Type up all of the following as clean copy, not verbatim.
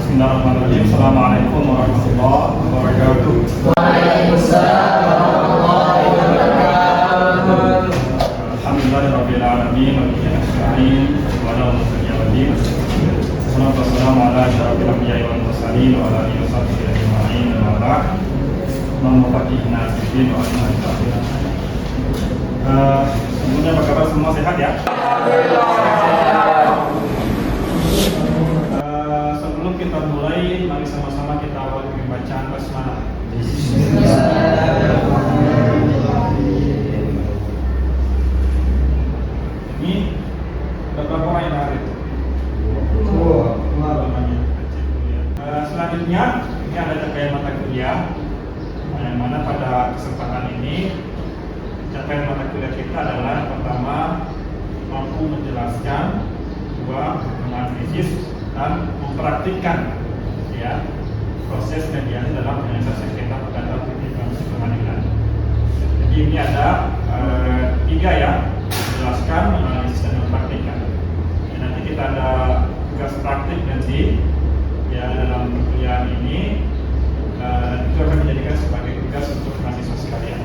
Bismillahirrahmanirrahim. Assalamualaikum warahmatullahi wabarakatuh. Waalaikumsalam warahmatullahi wabarakatuh. Alhamdulillahirabbil alamin wa bihi nasta'in wa ala mursalin. Wassalatu wassalamu ala asyrofil anbiya'i wal mursalin wa ala alihi washabbihi ajma'in. Amma ba'd. Allahumma faqihna fid-din wa alimna fid-din. Sebelumnya apa kabar, semua sehat ya? Sebelum kita mulai, mari sama-sama kita awali dengan bacaan basmalah. Ini berapa orang yang hadir? Selanjutnya ini ada capaian mata kuliah, yang mana pada kesempatan ini capaian mata kuliah kita adalah yang pertama mampu menjelaskan, dua menganalisis dan mempraktikkan ya proses mediasi dalam penyelesaian sengketa perdata pengadilan. Jadi ini ada tiga ya, menjelaskan, menganalisis dan mempraktikkan. Dan nanti kita ada tugas praktik nanti ya dalam kuliah ini, itu akan dijadikan sebagai tugas untuk mahasiswa sekalian.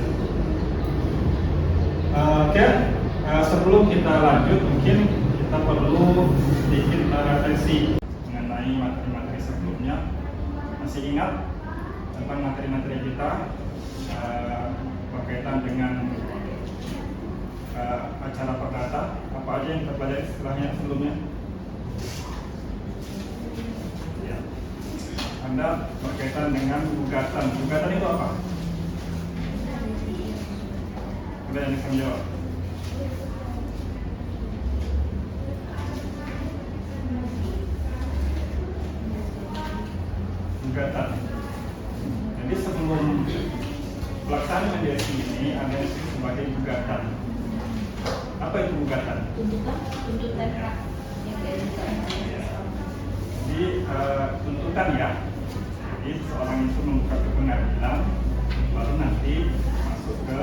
Oke. Sebelum kita lanjut, mungkin kita perlu sedikit refleksi mengenai materi-materi sebelumnya. Masih ingat tentang materi-materi kita berkaitan dengan acara perdata? Apa aja yang kita pelajari setelahnya sebelumnya? Ya. Anda berkaitan dengan gugatan. Gugatan itu apa? Ada yang bisa menjawab? Gugatan. Jadi sebelum pelaksanaan mediasi ini ada yang disebut sebagai gugatan. Apa itu gugatan? Tuntutan Ya. yang dari Jadi tuntutan ya. Jadi seorang itu membuka ke pengadilan, baru nanti masuk ke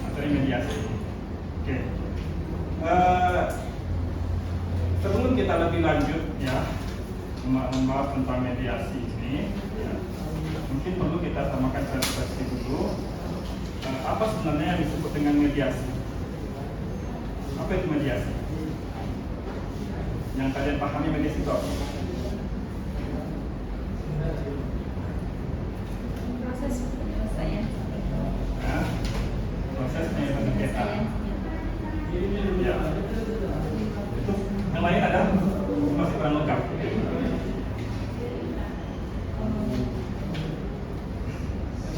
materi mediasi. Oke. Sebelum kita lebih lanjut ya membahas tentang mediasi ini, ya, mungkin perlu kita samakan persepsi dulu. Apa sebenarnya yang disebut dengan mediasi? Apa itu mediasi? Yang kalian pahami mediasi itu apa? proses penyelesaian Nah, proses penyelesaian sengketa. Ya. Itu yang lain ada? Masih kurang lengkap.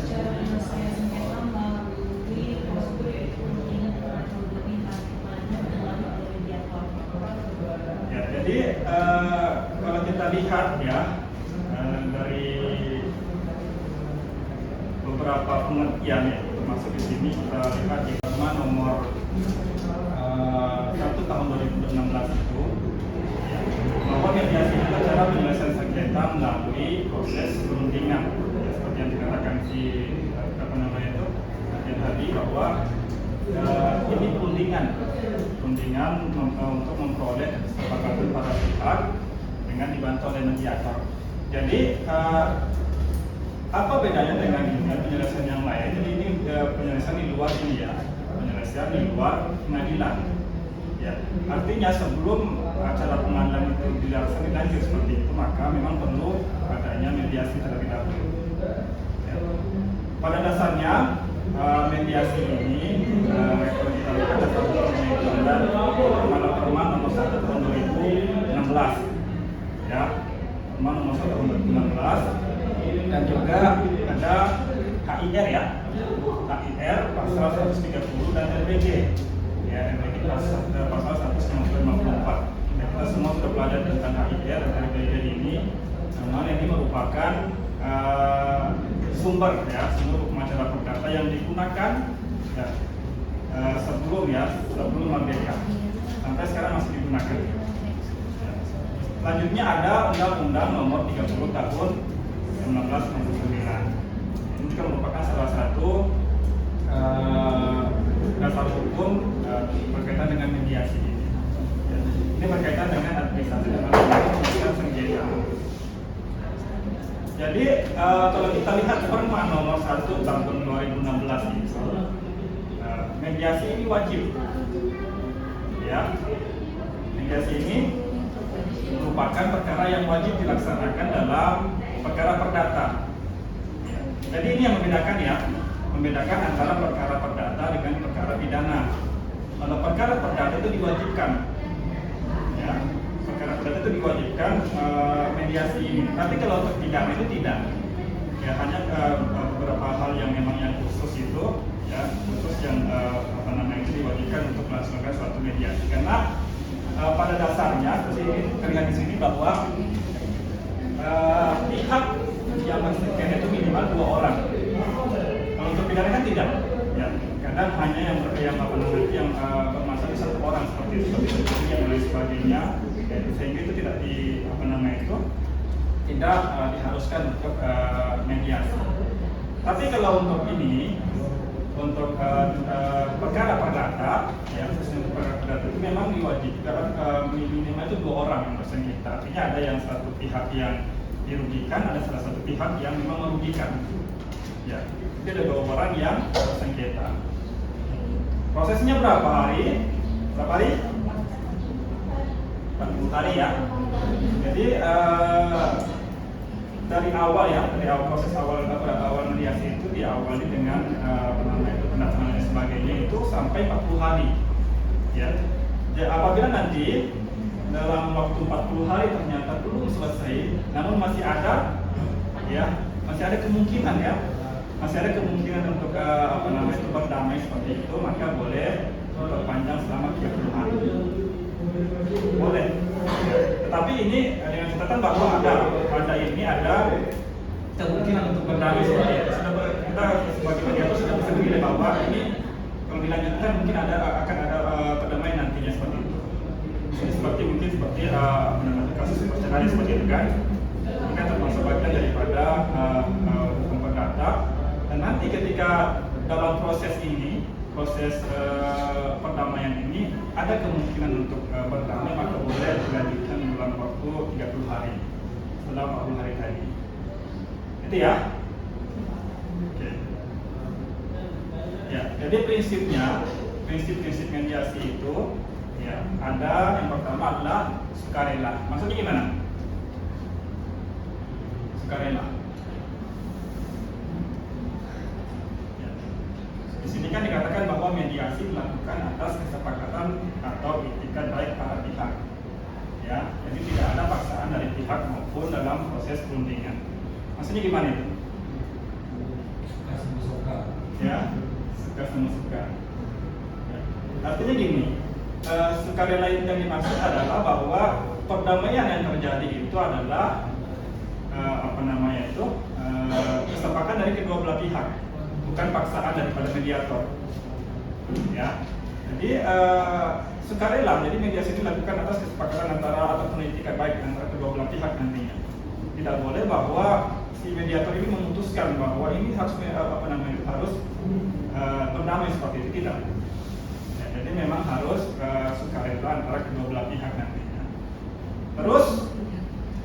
secara penyelesaian sengketa melalui prosedur yaitu mengingat pengatur lebih dalam mediator. Ya, jadi kalau kita lihat ya dari beberapa pengertian ya, termasuk di sini kita lihat di Perma nomor 1 tahun 2016 itu ya, bahwa mediasi itu cara penyelesaian sengketa melalui proses perundingan ya, seperti yang dikatakan si apa namanya itu tadi bahwa ini perundingan untuk memperoleh kesepakatan para pihak dengan dibantu oleh mediator. Jadi apa bedanya dengan penyelesaian yang lain? Jadi ini penyelesaian di luar ini ya, penyelesaian di luar pengadilan. Ya, artinya sebelum acara pengadilan itu dilaksanakan seperti itu, maka memang perlu adanya mediasi terlebih dahulu. Ya. Pada dasarnya mediasi ini kalau kita lihat ada Perma nomor 1 tahun 2016 ya, Perma nomor 1 tahun 2016 dan juga ada KIR ya, KIR pasal 130 dan LPG ya, LPG pasal 154. Ya, kita semua sudah belajar tentang KIR dan LPG ini, namun ini merupakan sumber hukum acara perdata yang digunakan ya, sebelum merdeka sampai sekarang masih digunakan. Selanjutnya ada Undang-Undang Nomor 30 Tahun 1999. Ini juga merupakan salah satu dasar hukum berkaitan dengan mediasi ini. Ini berkaitan dengan administrasi dan penyelesaian sengketa. kalau kita lihat Perma nomor 1 tahun 2016 itu, mediasi ini wajib. Ya, mediasi ini merupakan perkara yang wajib dilaksanakan dalam perkara perdata. Ya. Jadi ini yang membedakan ya, membedakan antara perkara perdata dengan perkara pidana. Kalau perkara perdata itu diwajibkan, ya, perkara perdata itu diwajibkan mediasi ini. Tapi kalau untuk pidana itu tidak. Ya, hanya beberapa hal yang memang yang khusus itu, ya, khusus yang itu diwajibkan untuk melaksanakan suatu mediasi. Karena pada dasarnya terlihat di sini bahwa pihak yang bersengketa itu minimal 2 orang. Kalau untuk pidana kan tidak, ya, kadang hanya yang bermasalah 1 orang seperti yang dan lain sebagainya, ya, sehingga itu tidak tidak diharuskan untuk mediasi. Tapi kalau untuk ini, untuk perkara perdata, ya, khususnya untuk perkara perdata itu memang diwajibkan minimal itu 2 orang yang bersengketa. Artinya ada yang satu pihak yang dirugikan, ada salah satu pihak yang memang merugikan. Ya, jadi ada 2 orang yang bersengketa. Prosesnya berapa hari? Berapa hari? 40 hari ya. Jadi dari awal proses awal mediasi itu diawali dengan pendatangan dan sebagainya itu sampai 40 hari. Ya. Jadi apabila nanti dalam waktu 40 hari ternyata belum selesai, namun masih ada kemungkinan ya, masih ada kemungkinan untuk berdamai seperti itu, maka boleh diperpanjang selama 30 hari. Boleh. Tetapi ini dengan catatan bahwa ada kemungkinan untuk berdamai seperti itu. Kita sebagai mediator sudah bisa menilai bahwa ini kalau dilanjutkan mungkin akan ada perdamaian nantinya seperti itu. Ini seperti kasus perceraian seperti itu kan. Ini kan termasuk bagian daripada hukum perdata. Dan nanti ketika dalam proses perdamaian ini ada kemungkinan untuk berdamai, maka boleh dilanjutkan dalam waktu 30 hari setelah 40 hari tadi. Itu ya. Oke. Ya, jadi prinsip mediasi itu ya, ada yang pertama adalah sukarela. Maksudnya gimana? Sukarela. Di sini kan dikatakan bahwa mediasi dilakukan atas kesepakatan atau itikat baik para pihak. Ya, jadi tidak ada paksaan dari pihak maupun dalam proses perundingan. Maksudnya gimana itu? Suka. Ya, suka. Ya. Artinya gini, sukarela yang dimaksud adalah bahwa perdamaian yang terjadi itu adalah kesepakatan dari kedua belah pihak, bukan paksaan daripada mediator. Ya, jadi sukarela. Jadi mediasi itu dilakukan atas kesepakatan ataupun itikat baik antara kedua belah pihak nantinya. Tidak boleh bahwa si mediator ini memutuskan bahwa ini harus berdamai seperti itu, tidak. Ya, jadi memang harus sukarela antara kedua belah pihak nantinya. Terus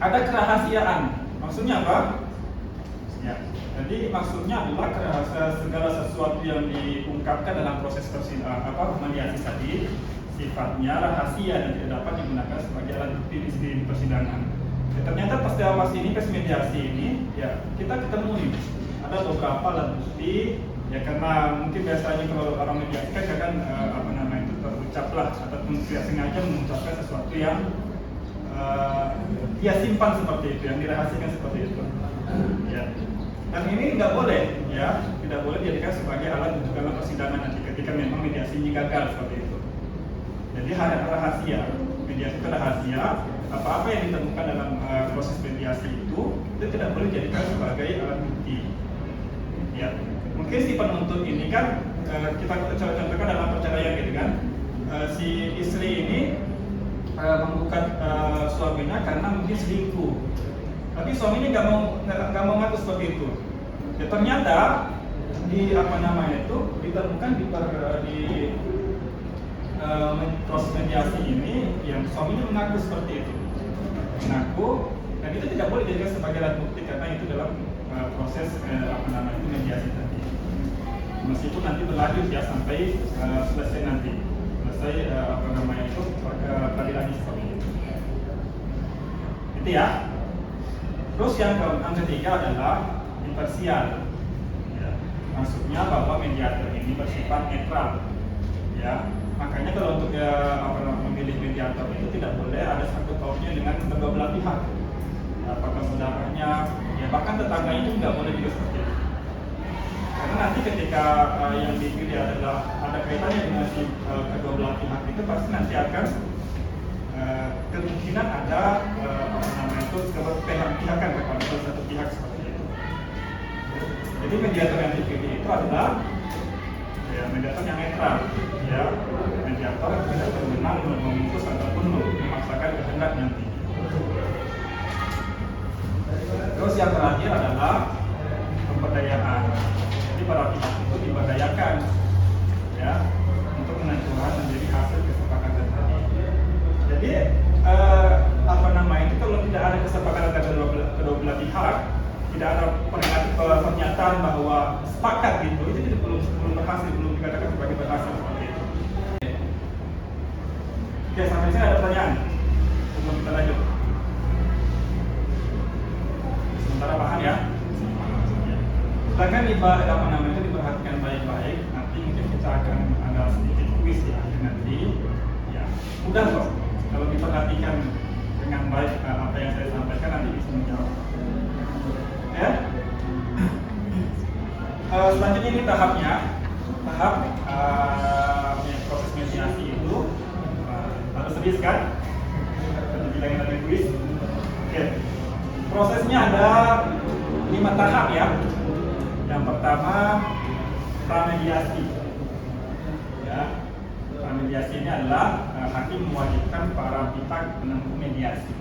ada kerahasiaan. Maksudnya apa? Ya, jadi maksudnya adalah segala sesuatu yang diungkapkan dalam proses mediasi tadi sifatnya rahasia dan tidak dapat digunakan sebagai alat bukti di persidangan. Ya, ternyata pas ini mediasi ini, ya kita ketemu nih ada beberapa alat bukti. Ya karena mungkin biasanya kalau orang mediasi kan terucaplah ataupun tidak sengaja mengucapkan sesuatu yang dia simpan seperti itu, yang dirahasiakan seperti itu. Ya. Dan ini nggak boleh, ya, tidak boleh dijadikan sebagai alat untuk dalam persidangan nanti ketika memang mediasinya gagal seperti itu. Jadi rahasia, mediasi itu rahasia. Apa-apa yang ditemukan dalam proses mediasi itu tidak boleh dijadikan sebagai alat bukti. Ya, mungkin si penuntut ini kan kita contohkan dalam perceraian gitu kan, si istri ini menggugat suaminya karena mungkin selingkuh, tapi suaminya nggak mau ngaku seperti itu. Ya, ternyata ditemukan di proses mediasi ini yang suaminya mengaku seperti itu, dan itu tidak boleh dijadikan sebagai alat bukti karena itu dalam proses mediasi tadi. Meskipun nanti berlanjut ya sampai selesai nanti, peradilan seperti itu. Itu ya. Terus yang ketiga adalah imparsial. Ya. Maksudnya bahwa mediator ini bersifat netral. Ya. Makanya kalau untuk memilih mediator itu tidak boleh ada sangkut pautnya dengan kedua belah pihak. Apakah saudaranya, ya bahkan tetangganya itu nggak boleh juga seperti itu. Karena nanti ketika yang dipilih adalah ada kaitannya dengan kedua belah pihak itu pasti nanti akan kemungkinan ada keberpihakan kepada salah satu pihak seperti itu. Jadi mediator yang dipilih itu adalah ya, mediator yang netral, ya mediator yang tidak berwenang memutus ataupun memaksakan kehendak nanti. Terus yang terakhir adalah pemberdayaan. Jadi para pihak itu diberdayakan, ya, untuk menentukan menjadi hasil kesepakatan tadi. Jadi itu kalau tidak ada kesepakatan dari kedua belah pihak, tidak ada pernyataan bahwa sepakat gitu, itu belum berhasil, belum dikatakan sebagai berhasil seperti itu. Oke, sampai sini ada pertanyaan sebelum kita lanjut. Sementara paham ya. Silakan diperhatikan baik-baik. Nanti mungkin kita akan ada sedikit kuis di akhir nanti. Ya, mudah kok. Kalau diperhatikan dengan baik apa yang saya sampaikan nanti bisa menjawab. Ya. Selanjutnya ini tahapnya, tahap proses mediasi itu harus serius kan? Bilangin ada kuis. Oke. Prosesnya ada 5 tahap ya. Yang pertama pramediasi. Ya. Pramediasi ini adalah hakim mewajibkan para pihak menempuh mediasi.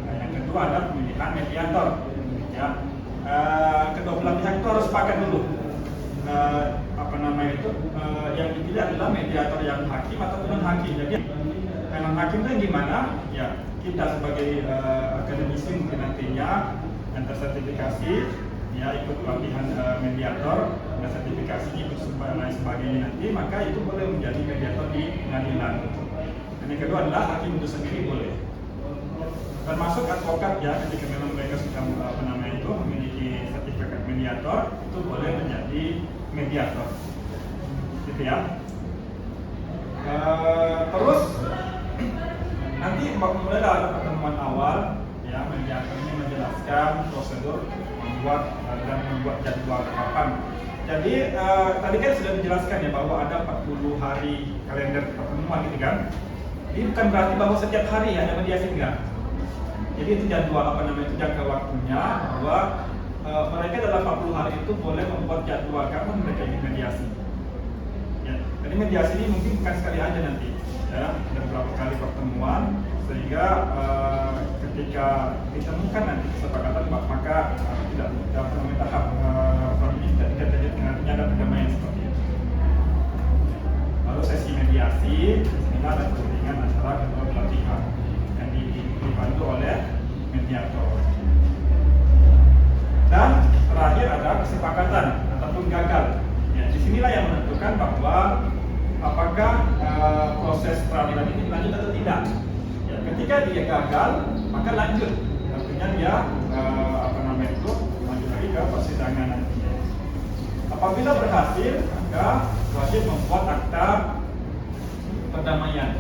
Nah, yang kedua adalah pemilihan mediator. Ya. Kedua belah pihak itu harus sepakat dulu. Yang dipilih adalah mediator yang hakim ataupun non hakim. Jadi non hakim itu yang gimana? Ya, kita sebagai akademisi mungkin nantinya yang tersertifikasi, ya ikut pelatihan mediator, dan sertifikasinya ikut lain sebagainya nanti, maka itu boleh menjadi mediator di pengadilan. Dan yang kedua adalah hakim itu sendiri boleh. Termasuk advokat ya, ketika memang mereka sudah memiliki sertifikat mediator, itu boleh menjadi mediator. Gitu ya. Terus nanti mulai ada pertemuan awal, ya mediator ini menjelaskan prosedur membuat jadwal kapan. Jadi tadi kan sudah dijelaskan ya bahwa ada 40 hari kalender pertemuan gitu kan. Ini bukan berarti bahwa setiap hari ada mediasi, enggak. Jadi itu jadwal jangka waktunya bahwa mereka dalam 40 hari itu boleh membuat jadwal kapan mereka ingin mediasi. Ya, jadi mediasi ini mungkin bukan sekali aja nanti, ya, ada beberapa kali pertemuan sehingga ketika ditemukan nanti kesepakatan maka tidak tahap ini tidak terjadi nantinya ada perdamaian seperti itu. Lalu sesi mediasi, disinilah ada perundingan antara kedua belah pihak yang dibantu oleh mediator. Dan terakhir ada kesepakatan ataupun gagal. Ya, disinilah yang menentukan bahwa apakah proses peradilan ini lanjut atau tidak. Ya, ketika dia gagal, maka lanjut. Artinya dia lanjut lagi ke persidangan nantinya. Apabila berhasil, maka wajib membuat akta perdamaian.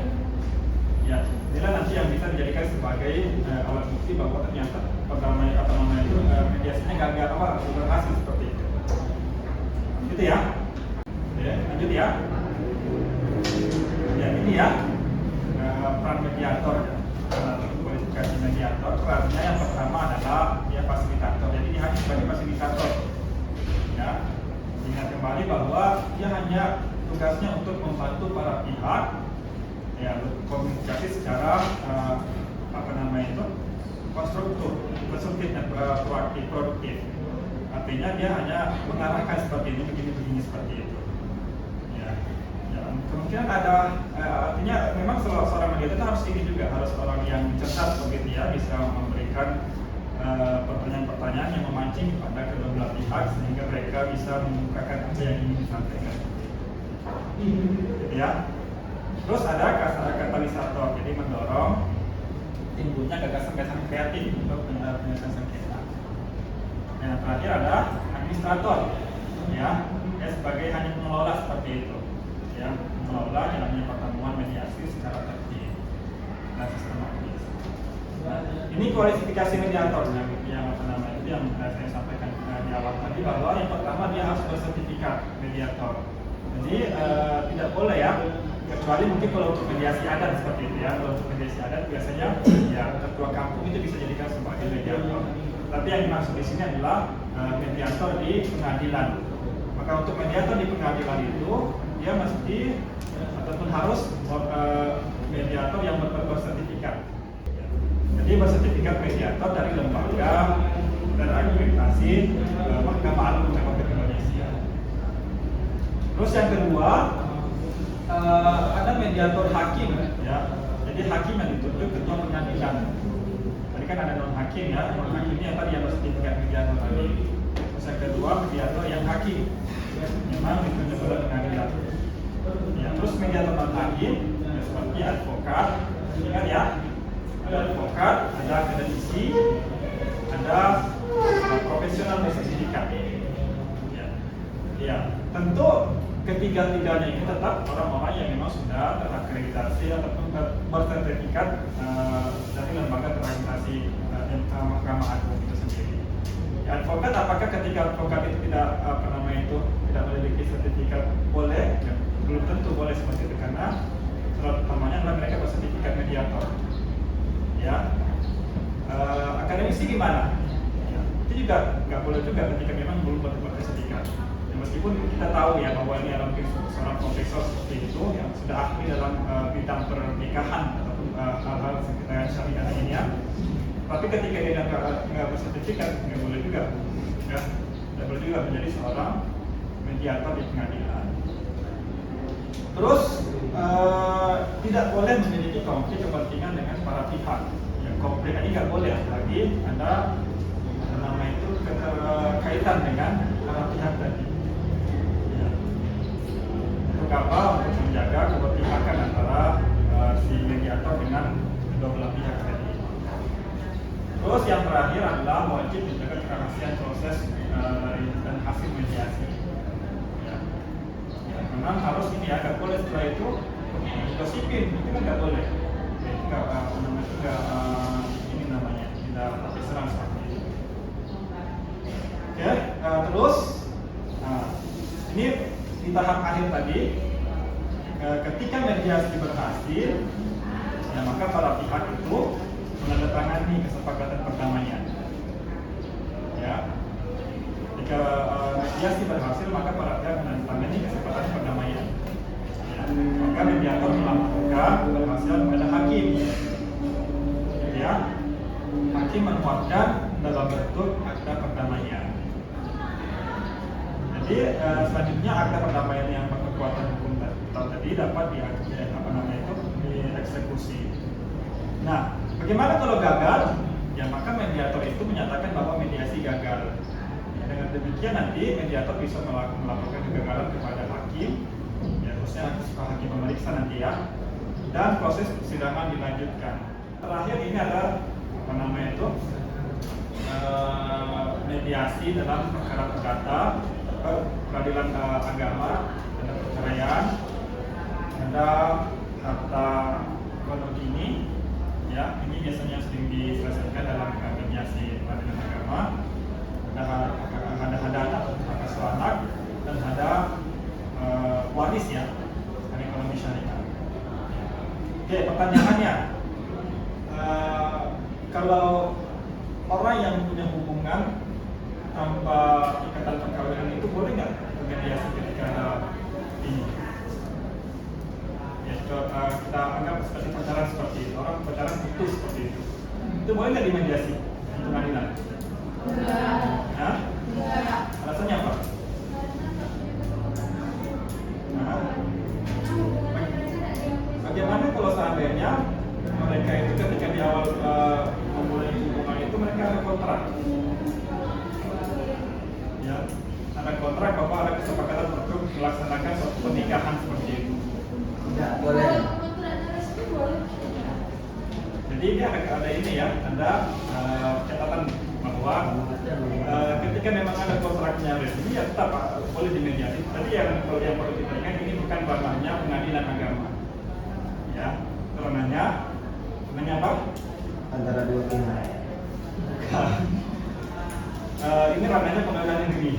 Ya, inilah nanti yang bisa dijadikan sebagai alat bukti bahwa ternyata mediasinya gagal berhasil seperti itu. Gitu ya. Ya, lanjut ya. Ya, ini ya peran mediator atau kualifikasi mediator. Perannya yang pertama adalah dia fasilitator. Jadi dia hanya sebagai fasilitator. Ya, ingat kembali bahwa dia hanya tugasnya untuk membantu para pihak ya berkomunikasi secara konstruktif dan proaktif, produktif. Artinya dia hanya mengarahkan seperti ini, begini seperti itu. Ya, kemungkinan ada artinya memang seorang mediator harus ini juga harus orang yang cerdas begitu ya, bisa memberikan pertanyaan-pertanyaan pertanyaan yang memancing pada kedua belah pihak sehingga mereka bisa mengungkapkan apa yang ingin disampaikan. Gitu ya. Terus ada katalisator, jadi mendorong timbulnya gagasan-gagasan kreatif untuk penyelesaian sengketa. Yang terakhir ada administrator, ya, sebagai hanya pengelola seperti itu, ya, mengelola yang namanya pertemuan mediasi secara tertib dan sistematis. Nah, ini kualifikasi mediator yang apa namanya itu yang saya sampaikan di awal tadi, bahwa yang pertama dia harus bersertifikat mediator. Jadi tidak boleh ya, kecuali mungkin kalau untuk mediasi adat seperti itu ya. Kalau untuk mediasi adat biasanya ya ketua kampung itu bisa jadikan sebagai mediator. Tapi yang dimaksud di sini adalah mediator di pengadilan. Maka untuk mediator di pengadilan itu dia mesti ataupun harus mediator yang bersertifikat. Jadi bersertifikat mediator dari lembaga terakreditasi Mahkamah Agung Republik Indonesia. Terus yang kedua ada mediator hakim, ya. Jadi hakim yang ditunjuk ketua pengadilan. Tadi kan ada non hakim ya, non hakimnya tadi yang bersertifikat mediator tadi. Terus yang kedua mediator yang hakim, memang ditunjuk oleh pengadilan. Ya, terus mediator non hakim ya, seperti advokat, ingat ya, ada advokat, ada akademisi, ada profesional bersertifikat. Ya, ya, tentu ketiga-tiganya ini tetap orang-orang yang memang sudah terakreditasi ataupun bersertifikat dari lembaga terakreditasi Mahkamah Agung itu sendiri. Ya, advokat, apakah ketika advokat itu tidak tidak memiliki sertifikat boleh? Ya, belum tentu boleh seperti itu, karena syarat utamanya adalah mereka bersertifikat mediator. Ya, akademisi gimana? Ya, itu juga nggak boleh juga ketika memang belum bersertifikat. Meskipun kita tahu ya bahwa ini adalah seorang profesor seperti itu yang sudah ahli dalam bidang pernikahan ataupun hal-hal sekitar syariah ini ya. Tapi ketika dia nggak bersertifikat, nggak boleh juga, ya, nggak boleh juga menjadi seorang mediator di pengadilan. Terus tidak boleh memiliki konflik kepentingan dengan para pihak. Ya, konflik ini nggak boleh, lagi ada nama itu keterkaitan dengan para pihak tadi. Apa untuk menjaga keberpihakan antara si mediator dengan kedua belah pihak tadi. Terus yang terakhir adalah wajib menjaga kerahasiaan proses dan hasil mediasi. Ya. Ya, memang harus ini ya, nggak boleh setelah itu gosipin, itu kan nggak boleh. Ya, itu nggak ini namanya tidak profesional seperti itu. Oke, terus ini di tahap akhir tadi, ketika mediasi berhasil, ya, maka para pihak itu menandatangani kesepakatan perdamaian. Ya, jika mediasi berhasil, maka para pihak menandatangani kesepakatan perdamaian. Ya, maka mediator melaporkan keberhasilan kepada hakim. Ya, hakim menguatkan dalam bentuk akta perdamaian. Jadi selanjutnya akta perdamaian yang berkekuatan hukum tadi dapat dieksekusi. Nah, bagaimana kalau gagal? Ya, maka mediator itu menyatakan bahwa mediasi gagal. Ya, dengan demikian nanti mediator bisa melaporkan kegagalan kepada hakim, ya, terusnya hakim memeriksa nanti ya, dan proses persidangan dilanjutkan. Terakhir ini ada mediasi dalam perkara perdata, peradilan agama, ada perceraian, ada harta konogini, ya, ini biasanya sering diselesaikan dalam mediasi peradilan agama. Ada anak, asuh anak, dan ada waris ya, dan ekonomi syariah. Oke, pertanyaannya, kalau orang yang punya hubungan tanpa ikatan perkawinan itu boleh nggak bermediasi ketika ada ini? Ya, kita anggap seperti pacaran seperti itu, orang pacaran putus seperti itu boleh nggak dimediasi di pengadilan? Hah? Alasannya apa? Nah, bagaimana kalau seandainya mereka itu ketika di awal memulai hubungan itu mereka ada kontrak. Ya, ada kontrak bahwa ada kesepakatan untuk melaksanakan suatu pernikahan seperti itu. Tidak boleh. Jadi ini ada ini ya, ada catatan bahwa ketika memang ada kontraknya resmi ya tetap boleh dimediasi. Tapi yang perlu kita ingat ini bukan ranahnya pengadilan agama. Ya, ranahnya apa? Antara dua pihak. Ini ranahnya pengadilan negeri.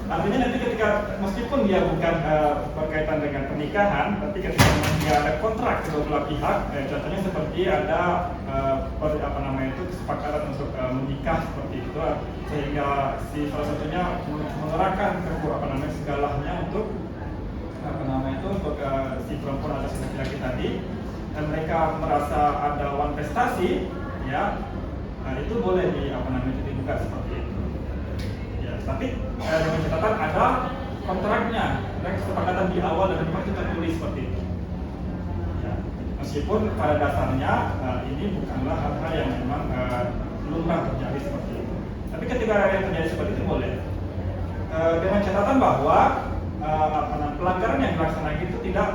Artinya nanti ketika meskipun dia bukan berkaitan dengan pernikahan, tapi ketika dia ada kontrak kedua belah pihak, contohnya seperti ada kesepakatan untuk menikah seperti itu, sehingga si salah satunya mengerahkan segalanya untuk untuk si perempuan atau si laki-laki tadi, dan mereka merasa ada wan prestasi, ya, itu boleh dibuka seperti itu. Tapi dengan catatan ada kontraknya, ada kesepakatan di awal dan memang itu tertulis seperti itu. Ya, meskipun pada dasarnya ini bukanlah hal-hal yang memang lumrah terjadi seperti itu. Tapi ketika yang terjadi seperti itu boleh. Dengan catatan bahwa pelanggaran yang dilaksanakan itu tidak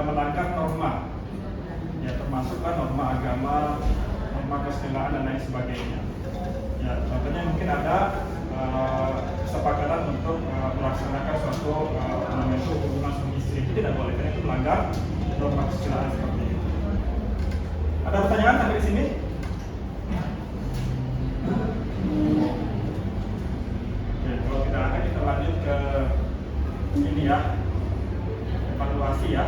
melanggar norma, ya termasuklah norma agama, norma kesusilaan dan lain sebagainya. Ya, contohnya mungkin ada kesepakatan untuk melaksanakan suatu hubungan suami istri, itu tidak boleh, karena itu melanggar norma kesusilaan seperti itu. Ada pertanyaan sampai di sini? Oke, kalau tidak ada kita lanjut ke ini ya, evaluasi ya.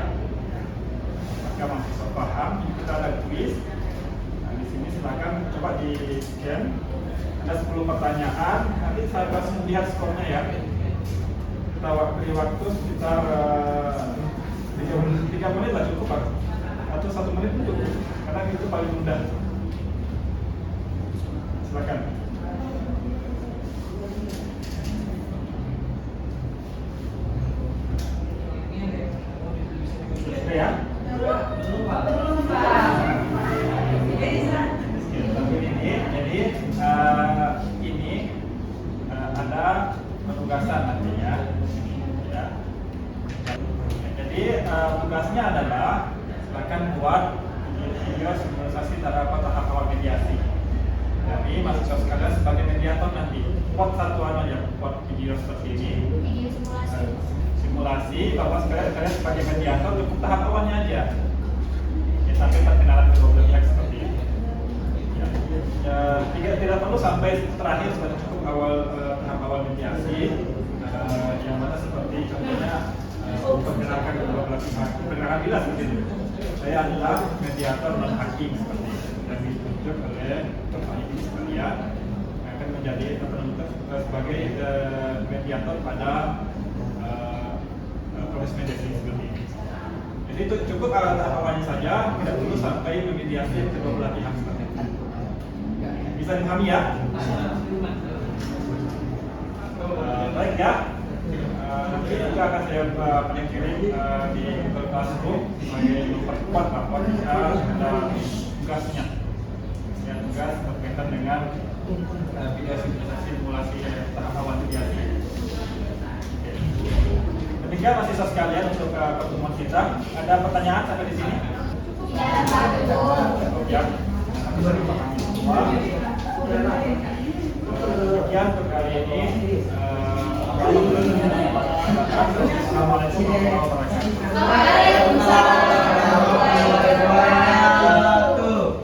Apakah mahasiswa paham? Ini kita ada kuis. Nah, di sini silakan coba di scan. Ada 10 pertanyaan, nanti saya langsung lihat skornya ya. Kita beri waktu sekitar 3 menit lah cukup Pak. Atau 1 menit pun cukup, karena itu paling mudah. Silakan. Selesai ya? Ada penugasan nantinya, ya. Jadi tugasnya adalah silakan buat video simulisasi tahap awal mediasi. Jadi mahasiswa sekalian sebagai mediator nanti buat satuan aja, buat video seperti ini. Simulasi bahwa sekalian sebagai mediator cukup tahap awalnya aja. Ya, sampai perkenalan kedua belah pihak seperti itu. Ya, tidak perlu sampai terakhir, sudah cukup tahap awal mediasi, yang mana seperti contohnya memperkenalkan kedua belah pihak. Perkenalkan bila seperti itu. Saya adalah mediator dan hakim seperti itu, dan ditunjuk oleh Bapak Ibu sekalian akan menjadi sebagai mediator pada proses mediasi seperti ini. Jadi itu cukup tahap awalnya saja, tidak perlu sampai memediasi kedua belah pihak seperti itu. Bisa dipahami ya? Baik ya. Nanti juga akan saya kirim di Google Classroom sebagai memperkuat bahwa kita ada tugasnya. Ya, tugas berkaitan dengan video simulasi tahap awal mediasi. Demikian mahasiswa sekalian untuk pertemuan kita. Ada pertanyaan sampai di sini? Ya. Demikian untuk kali ini. Assalamualaikum warahmatullahi wabarakatuh.